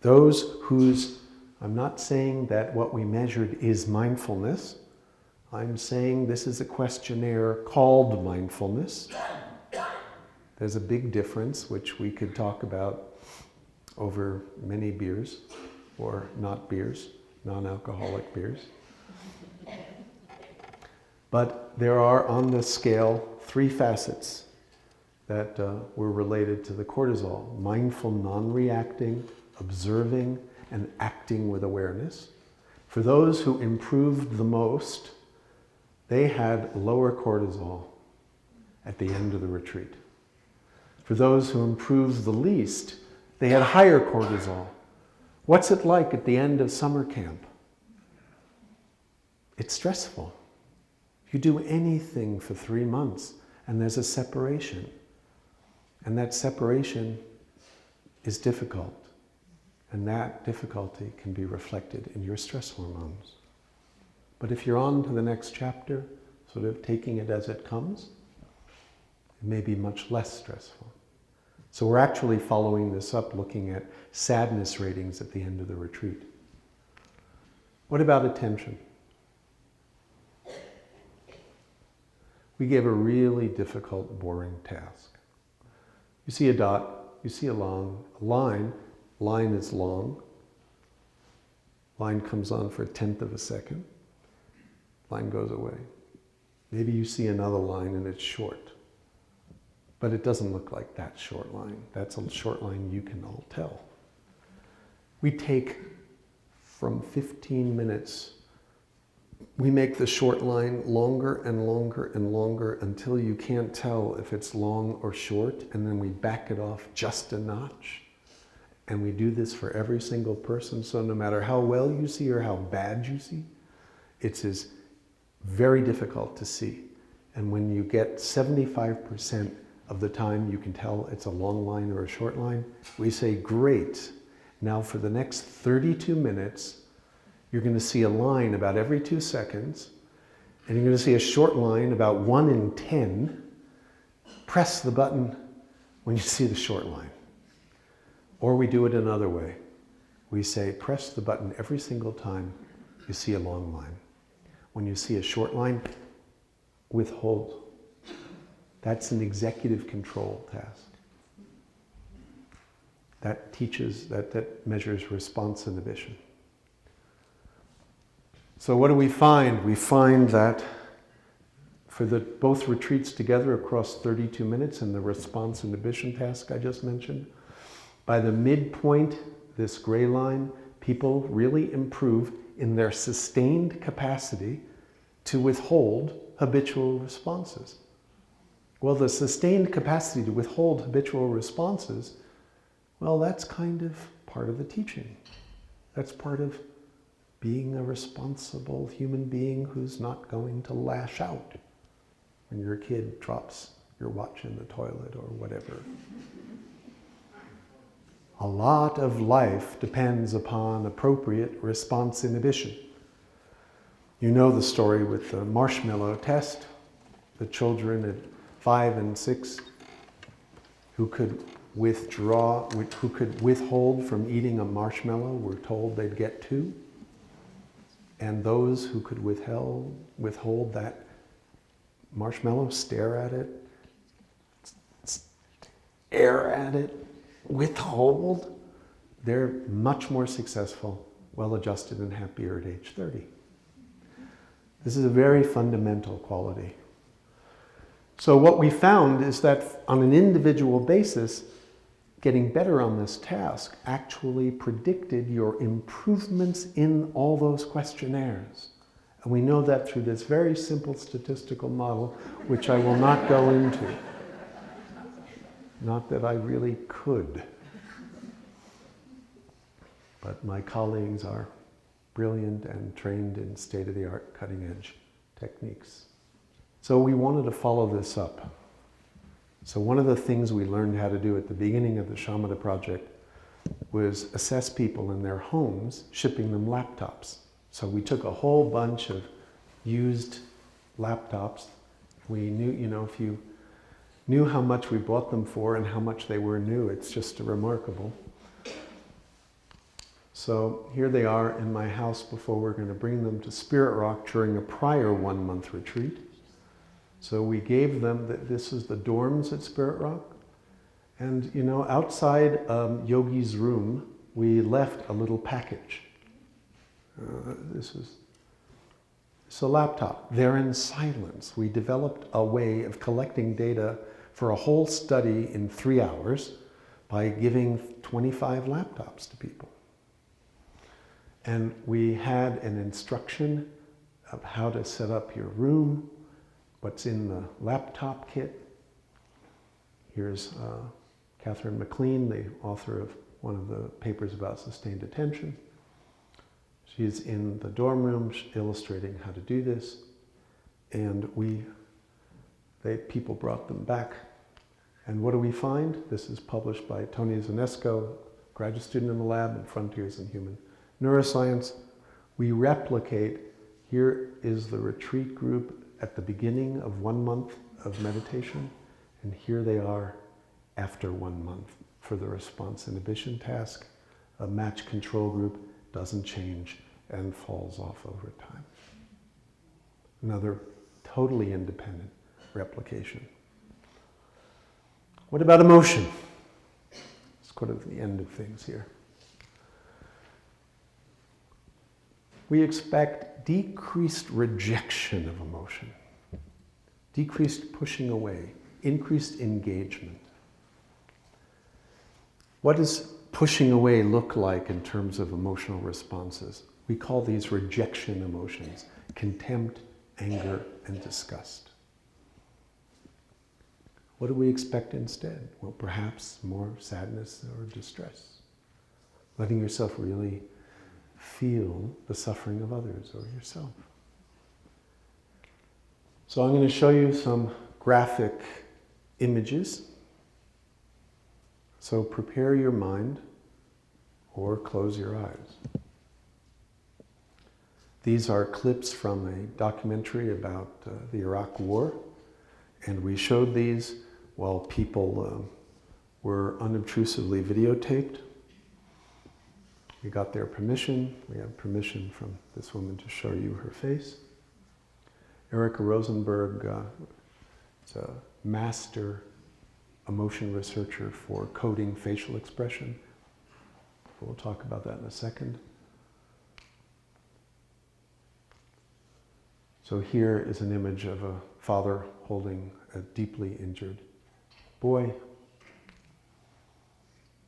those whose, I'm not saying that what we measured is mindfulness, I'm saying this is a questionnaire called mindfulness. There's a big difference, which we could talk about over many beers, or not beers, non-alcoholic beers. But there are on the scale 3 facets that were related to the cortisol: mindful non-reacting, observing, and acting with awareness. For those who improved the most, they had lower cortisol at the end of the retreat. For those who improved the least, they had higher cortisol. What's it like at the end of summer camp? It's stressful. You do anything for 3 months and there's a separation. And that separation is difficult. And that difficulty can be reflected in your stress hormones. But if you're on to the next chapter, sort of taking it as it comes, it may be much less stressful. So we're actually following this up, looking at sadness ratings at the end of the retreat. What about attention? We gave a really difficult, boring task. You see a dot, you see a line is long. Line comes on for 1/10 of a second. Line goes away. Maybe you see another line and it's short. But it doesn't look like that short line. That's a short line you can all tell. We take from 15 minutes, we make the short line longer and longer and longer until you can't tell if it's long or short, and then we back it off just a notch. And we do this for every single person, so no matter how well you see or how bad you see, it's very difficult to see. And when you get 75% of the time you can tell it's a long line or a short line, we say, great. Now for the next 32 minutes, you're going to see a line about every 2 seconds, and you're going to see a short line about 1 in 10. Press the button when you see the short line. Or we do it another way. We say, press the button every single time you see a long line. When you see a short line, withhold. That's an executive control task. That teaches, that measures response inhibition. So what do we find? We find that for both retreats together across 32 minutes and the response inhibition task I just mentioned, by the midpoint, this gray line, people really improve in their sustained capacity to withhold habitual responses. Well, the sustained capacity to withhold habitual responses, well, that's kind of part of the teaching. That's part of being a responsible human being who's not going to lash out when your kid drops your watch in the toilet or whatever. A lot of life depends upon appropriate response inhibition. You know the story with the marshmallow test. The children at 5 and 6 who could withhold from eating a marshmallow were told they'd get 2. And those who could withhold that marshmallow, stare at it, withhold, they're much more successful, well-adjusted and happier at age 30. This is a very fundamental quality. So what we found is that on an individual basis, getting better on this task actually predicted your improvements in all those questionnaires. And we know that through this very simple statistical model, which I will not go into. Not that I really could. But my colleagues are brilliant and trained in state-of-the-art, cutting-edge techniques. So we wanted to follow this up. So one of the things we learned how to do at the beginning of the Shamatha project was assess people in their homes, shipping them laptops. So we took a whole bunch of used laptops. We knew, if you knew how much we bought them for and how much they were new, it's just remarkable. So here they are in my house before we're going to bring them to Spirit Rock during a prior 1-month retreat. So we gave them, this is the dorms at Spirit Rock. And outside Yogi's room, we left a little package. This is a laptop. They're in silence. We developed a way of collecting data for a whole study in 3 hours by giving 25 laptops to people. And we had an instruction of how to set up your room, what's in the laptop kit. Here's Catherine McLean, the author of one of the papers about sustained attention. She's in the dorm room illustrating how to do this. And people brought them back And what do we find? This is published by Tony Zanesco, graduate student in the lab at Frontiers in Human Neuroscience. We replicate, here is the retreat group at the beginning of 1 month of meditation, and here they are after 1 month for the response inhibition task. A match control group doesn't change and falls off over time. Another totally independent replication. What about emotion? Let's go to the end of things here. We expect decreased rejection of emotion, decreased pushing away, increased engagement. What does pushing away look like in terms of emotional responses? We call these rejection emotions: contempt, anger, and disgust. What do we expect instead? Well, perhaps more sadness or distress. Letting yourself really feel the suffering of others or yourself. So I'm going to show you some graphic images. So prepare your mind or close your eyes. These are clips from a documentary about the Iraq War, and we showed these while people were unobtrusively videotaped. We got their permission. We have permission from this woman to show you her face. Erica Rosenberg is a master emotion researcher for coding facial expression. We'll talk about that in a second. So here is an image of a father holding a deeply injured boy.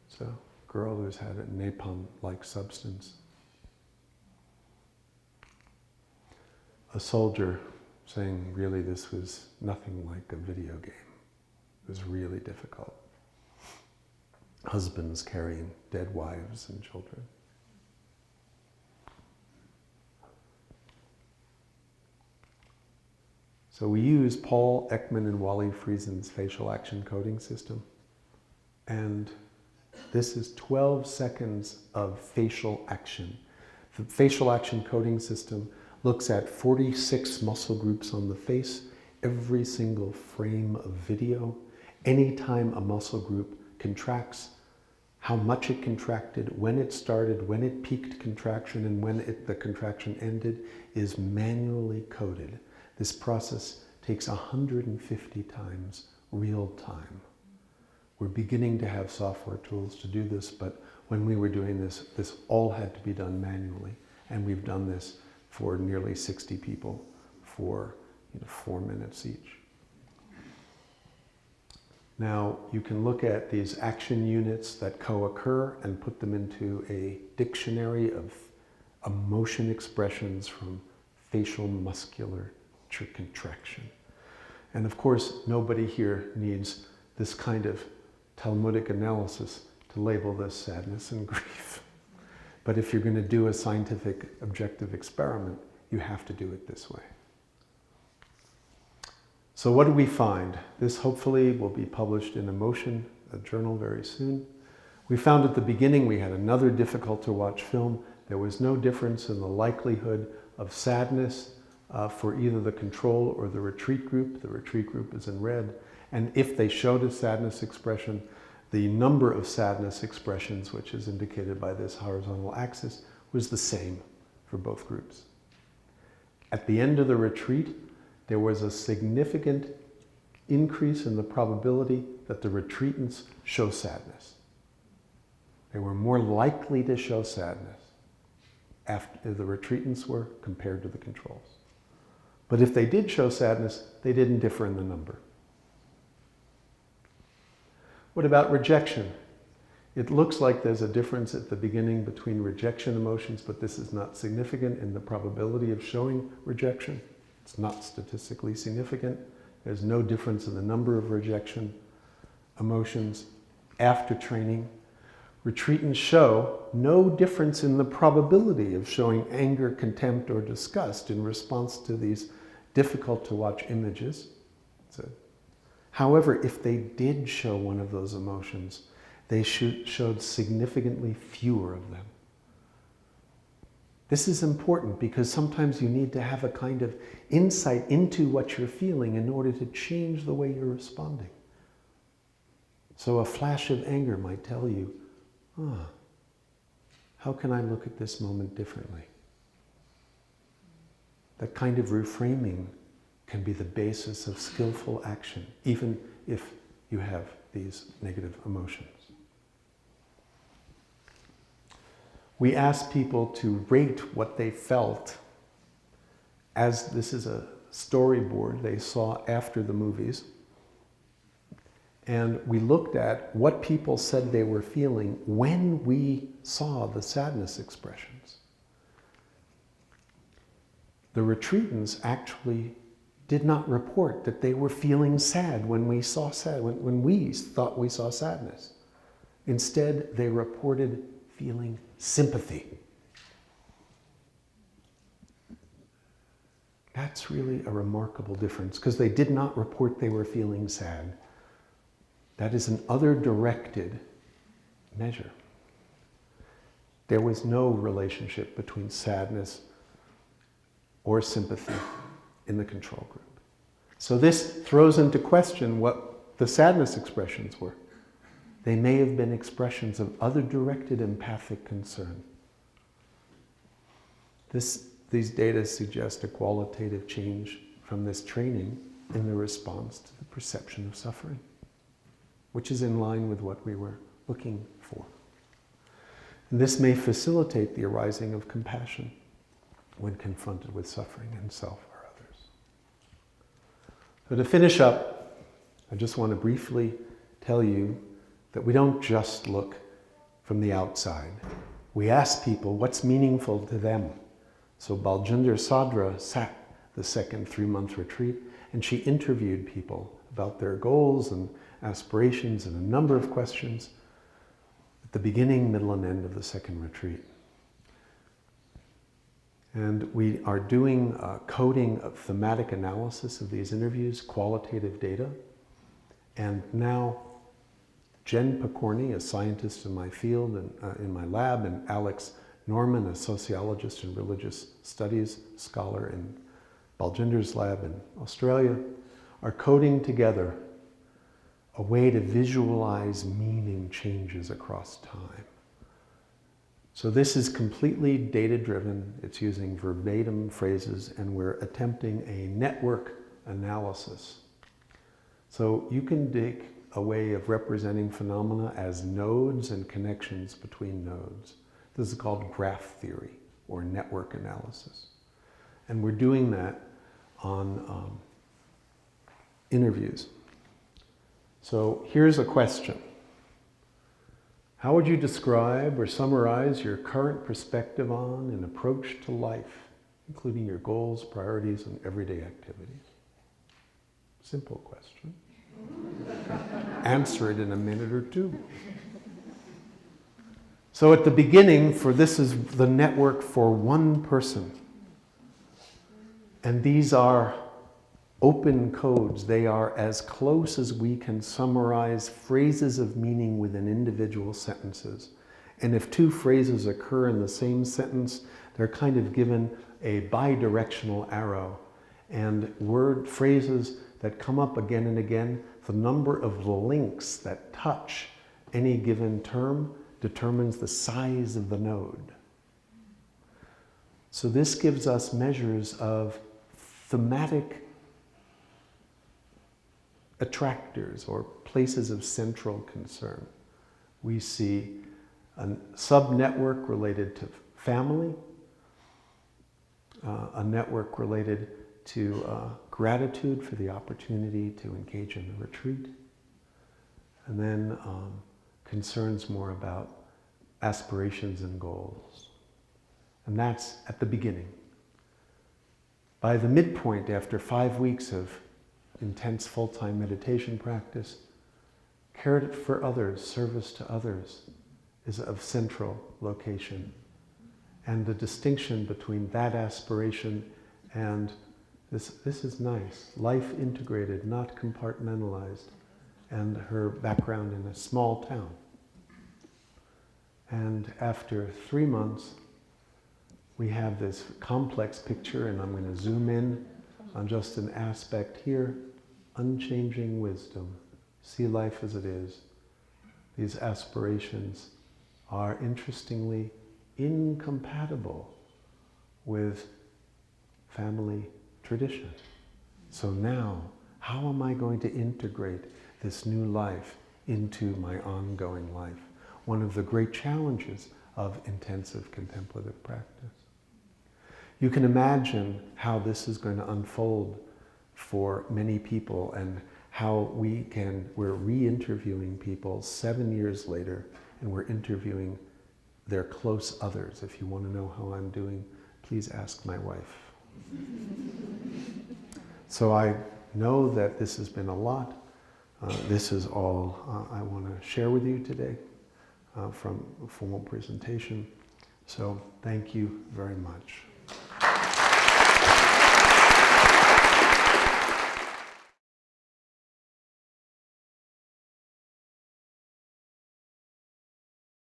It's a girl who's had a napalm-like substance. A soldier saying, really, this was nothing like a video game. It was really difficult. Husbands carrying dead wives and children. So we use Paul Ekman and Wally Friesen's facial action coding system. And this is 12 seconds of facial action. The facial action coding system looks at 46 muscle groups on the face, every single frame of video. Anytime a muscle group contracts, how much it contracted, when it started, when it peaked contraction, and when the contraction ended is manually coded. This process takes 150 times real time. We're beginning to have software tools to do this, but when we were doing this, this all had to be done manually. And we've done this for nearly 60 people for 4 minutes each. Now, you can look at these action units that co-occur and put them into a dictionary of emotion expressions from facial muscular contraction. And of course, nobody here needs this kind of Talmudic analysis to label this sadness and grief. But if you're going to do a scientific objective experiment, you have to do it this way. So what do we find? This hopefully will be published in Emotion, a journal, very soon. We found at the beginning we had another difficult to watch film. There was no difference in the likelihood of sadness for either the control or the retreat group. The retreat group is in red. And if they showed a sadness expression, the number of sadness expressions, which is indicated by this horizontal axis, was the same for both groups. At the end of the retreat, there was a significant increase in the probability that the retreatants show sadness. They were more likely to show sadness after the retreatants were compared to the controls. But if they did show sadness, they didn't differ in the number. What about rejection? It looks like there's a difference at the beginning between rejection emotions, but this is not significant in the probability of showing rejection. It's not statistically significant. There's no difference in the number of rejection emotions after training. Retreatants show no difference in the probability of showing anger, contempt, or disgust in response to these difficult to watch images. However, if they did show one of those emotions, they showed significantly fewer of them. This is important because sometimes you need to have a kind of insight into what you're feeling in order to change the way you're responding. So a flash of anger might tell you, how can I look at this moment differently? That kind of reframing can be the basis of skillful action, even if you have these negative emotions. We ask people to rate what they felt, as this is a storyboard they saw after the movies. And we looked at what people said they were feeling when we saw the sadness expressions. The retreatants actually did not report that they were feeling sad when we saw when we thought we saw sadness. Instead, they reported feeling sympathy. That's really a remarkable difference, because they did not report they were feeling sad. That is an other-directed measure. There was no relationship between sadness or sympathy in the control group. So this throws into question what the sadness expressions were. They may have been expressions of other-directed empathic concern. These data suggest a qualitative change from this training in the response to the perception of suffering, which is in line with what we were looking for. And this may facilitate the arising of compassion when confronted with suffering in self or others. So to finish up, I just want to briefly tell you that we don't just look from the outside. We ask people what's meaningful to them. So Baljinder Sadra sat the second 3-month retreat, and she interviewed people about their goals and aspirations and a number of questions at the beginning, middle, and end of the second retreat. And we are doing coding of thematic analysis of these interviews, qualitative data. And now Jen Picorni, a scientist in my field and in my lab, and Alex Norman, a sociologist and religious studies scholar in Baljinder's lab in Australia, are coding together a way to visualize meaning changes across time. So this is completely data-driven. It's using verbatim phrases, and we're attempting a network analysis. So you can take a way of representing phenomena as nodes and connections between nodes. This is called graph theory or network analysis. And we're doing that on interviews. So here's a question. How would you describe or summarize your current perspective on and approach to life, including your goals, priorities, and everyday activities? Simple question. Answer it in a minute or two. So at the beginning, this is the network for one person. And these are open codes. They are as close as we can summarize phrases of meaning within individual sentences. And if two phrases occur in the same sentence, they're kind of given a bidirectional arrow. And phrases that come up again and again, the number of links that touch any given term determines the size of the node. So this gives us measures of thematic attractors or places of central concern. We see a sub-network related to family, a network related to gratitude for the opportunity to engage in the retreat, and then concerns more about aspirations and goals. And that's at the beginning. By the midpoint, after 5 weeks of intense full-time meditation practice, care for others, service to others is of central location. And the distinction between that aspiration and This is nice. Life integrated, not compartmentalized. And her background in a small town. And after 3 months, we have this complex picture, and I'm going to zoom in on just an aspect here. Unchanging wisdom. See life as it is. These aspirations are interestingly incompatible with family tradition. So now, how am I going to integrate this new life into my ongoing life? One of the great challenges of intensive contemplative practice. You can imagine how this is going to unfold for many people, and how we're re-interviewing people 7 years later, and we're interviewing their close others. If you want to know how I'm doing, please ask my wife. So I know that this has been a lot. This is all I want to share with you today from a formal presentation. So thank you very much.